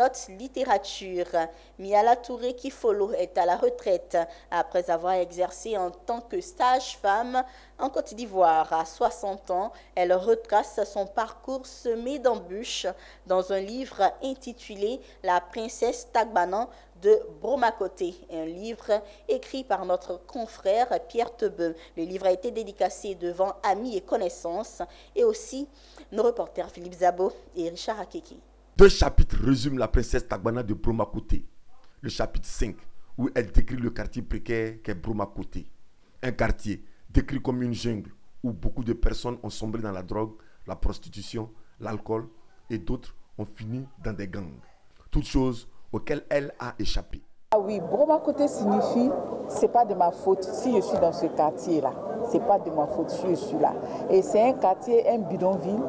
note littérature. Miala Touré Kifolo est à la retraite après avoir exercé en tant que sage-femme en Côte d'Ivoire. À 60 ans, elle retrace son parcours semé d'embûches dans un livre intitulé La princesse Tagbanan de Bromakoté, un livre écrit par notre confrère Pierre Tebeu. Le livre a été dédicacé devant amis et connaissances et aussi nos reporters Philippe Zabo et Richard Akeki. 2 chapitres résument la princesse Tagbana de Bromakoté. Le chapitre 5, où elle décrit le quartier précaire qu'est Bromakoté. Un quartier décrit comme une jungle où beaucoup de personnes ont sombré dans la drogue, la prostitution, l'alcool et d'autres ont fini dans des gangs. Toutes choses auxquelles elle a échappé. Ah oui, Bromakoté signifie c'est pas de ma faute si je suis dans ce quartier-là. C'est pas de ma faute si je suis là. Et c'est un quartier, un bidonville,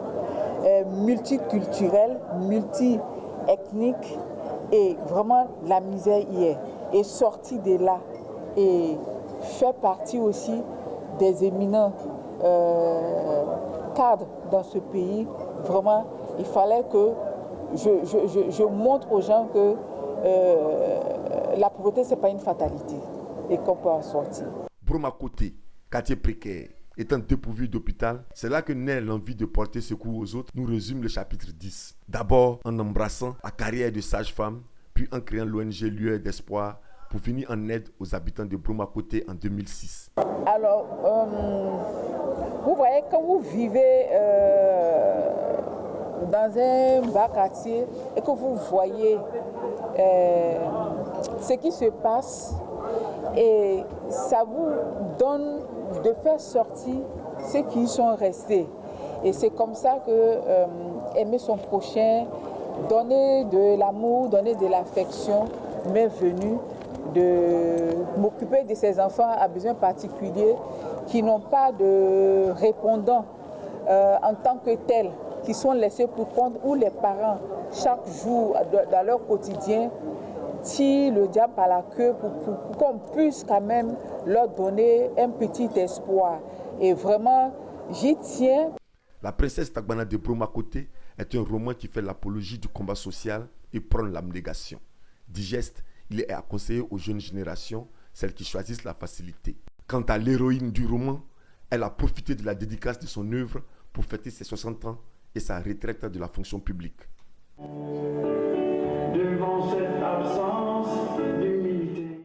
multiculturel, multi-ethnique et vraiment la misère y est. Et sorti de là et fait partie aussi des éminents cadres dans ce pays, vraiment il fallait que je montre aux gens que la pauvreté, ce n'est pas une fatalité et qu'on peut en sortir. Bromakoté, quartier précaire, étant dépourvu d'hôpital, c'est là que naît l'envie de porter secours aux autres, nous résume le chapitre 10. D'abord en embrassant la carrière de sage-femme, puis en créant l'ONG Lueur d'Espoir pour venir en aide aux habitants de Bromakoté en 2006. Alors, vous voyez, quand vous vivez dans un bas quartier et que vous voyez ce qui se passe et ça vous donne de faire sortir ceux qui y sont restés. Et c'est comme ça que aimer son prochain, donner de l'amour, donner de l'affection m'est venu de m'occuper de ces enfants à besoins particuliers qui n'ont pas de répondant en tant que tels, qui sont laissés pour compte, où les parents, chaque jour, dans leur quotidien, tirent le diable par la queue pour qu'on puisse quand même leur donner un petit espoir. Et vraiment, j'y tiens. La princesse Tagbana de Bromakoté est un roman qui fait l'apologie du combat social et prône l'abnégation. Digeste, il est à conseiller aux jeunes générations, celles qui choisissent la facilité. Quant à l'héroïne du roman, elle a profité de la dédicace de son œuvre pour fêter ses 60 ans et sa retraite de la fonction publique. Devant cette absence